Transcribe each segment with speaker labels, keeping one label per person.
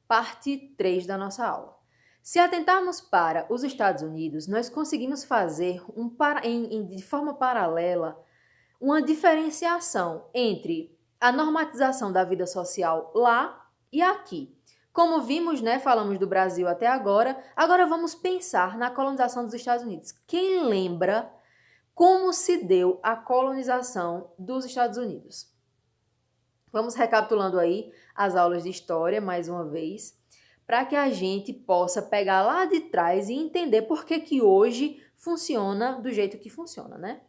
Speaker 1: parte 3 da nossa aula. Se atentarmos para os Estados Unidos, nós conseguimos fazer de forma paralela uma diferenciação entre a normatização da vida social lá e aqui. Como vimos, né, falamos do Brasil até agora vamos pensar na colonização dos Estados Unidos. Quem lembra como se deu a colonização dos Estados Unidos? Vamos recapitulando aí as aulas de história mais uma vez, para que a gente possa pegar lá de trás e entender por que que hoje funciona do jeito que funciona, né?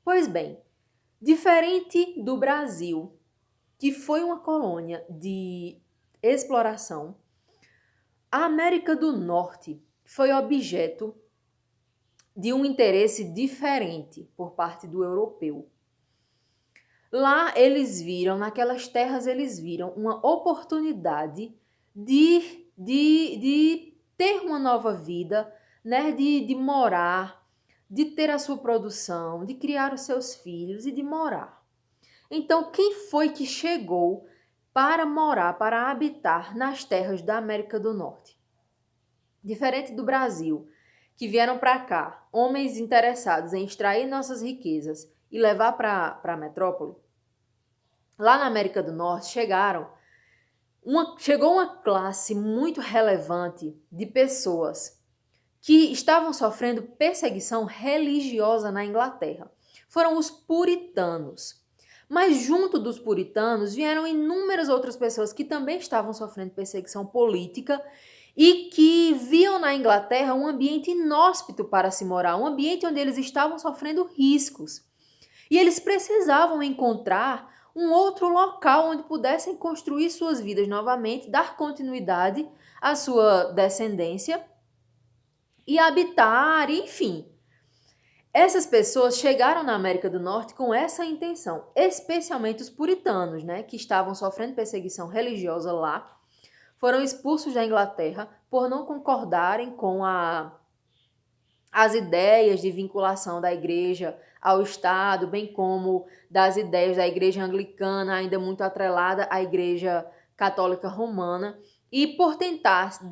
Speaker 1: Pois bem, diferente do Brasil, que foi uma colônia de exploração, a América do Norte foi objeto de um interesse diferente por parte do europeu. Lá naquelas terras eles viram uma oportunidade de ter uma nova vida, né? De morar, de ter a sua produção, de criar os seus filhos e de morar. Então, quem foi que chegou para morar, para habitar nas terras da América do Norte? Diferente do Brasil, que vieram para cá, homens interessados em extrair nossas riquezas e levar para a metrópole, lá na América do Norte chegou uma classe muito relevante de pessoas que estavam sofrendo perseguição religiosa na Inglaterra. Foram os puritanos. Mas junto dos puritanos vieram inúmeras outras pessoas que também estavam sofrendo perseguição política e que viam na Inglaterra um ambiente inóspito para se morar, um ambiente onde eles estavam sofrendo riscos. E eles precisavam encontrar um outro local onde pudessem construir suas vidas novamente, dar continuidade à sua descendência e habitar, enfim. Essas pessoas chegaram na América do Norte com essa intenção, especialmente os puritanos, né, que estavam sofrendo perseguição religiosa lá, foram expulsos da Inglaterra por não concordarem com as ideias de vinculação da igreja ao Estado, bem como das ideias da igreja anglicana, ainda muito atrelada à igreja católica romana, e por tentar se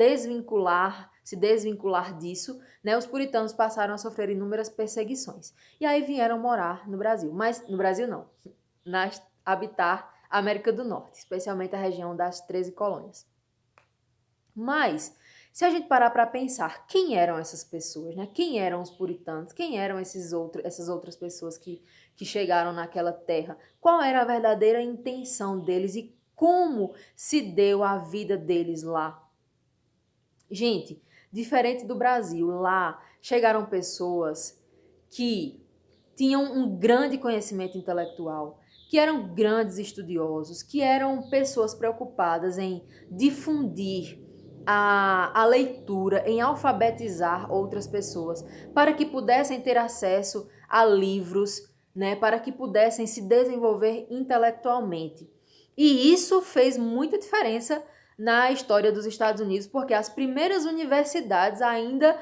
Speaker 1: desvincular disso, né, os puritanos passaram a sofrer inúmeras perseguições. E aí vieram morar no Brasil, mas no Brasil não, habitar a América do Norte, especialmente a região das 13 colônias. Mas, se a gente parar para pensar, quem eram essas pessoas, né? Quem eram os puritanos? Quem eram essas outras pessoas que chegaram naquela terra? Qual era a verdadeira intenção deles e como se deu a vida deles lá? Gente, diferente do Brasil, lá chegaram pessoas que tinham um grande conhecimento intelectual, que eram grandes estudiosos, que eram pessoas preocupadas em difundir a leitura, em alfabetizar outras pessoas, para que pudessem ter acesso a livros, né, para que pudessem se desenvolver intelectualmente. E isso fez muita diferença na história dos Estados Unidos, porque as primeiras universidades ainda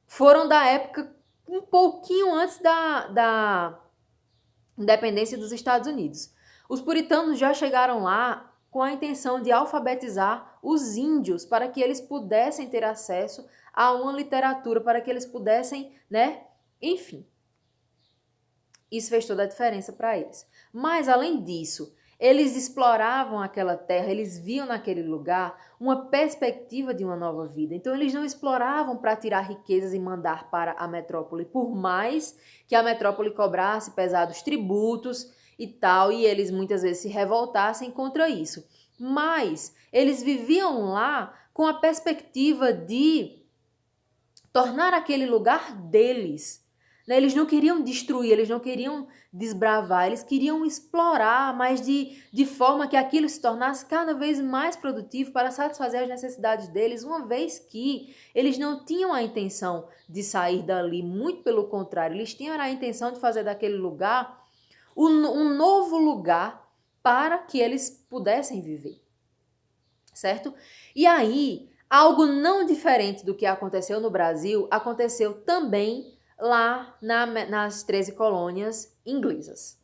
Speaker 1: foram da época um pouquinho antes da independência dos Estados Unidos. Os puritanos já chegaram lá com a intenção de alfabetizar os índios para que eles pudessem ter acesso a uma literatura, para que eles pudessem, né? Enfim, isso fez toda a diferença para eles. Mas, além disso, eles exploravam aquela terra, eles viam naquele lugar uma perspectiva de uma nova vida. Então, eles não exploravam para tirar riquezas e mandar para a metrópole, por mais que a metrópole cobrasse pesados tributos e tal, e eles muitas vezes se revoltassem contra isso. Mas eles viviam lá com a perspectiva de tornar aquele lugar deles. Eles não queriam destruir, eles não queriam desbravar, eles queriam explorar, mas de forma que aquilo se tornasse cada vez mais produtivo para satisfazer as necessidades deles, uma vez que eles não tinham a intenção de sair dali, muito pelo contrário, eles tinham a intenção de fazer daquele lugar um novo lugar para que eles pudessem viver, certo? E aí, algo não diferente do que aconteceu no Brasil, aconteceu também lá nas 13 colônias inglesas.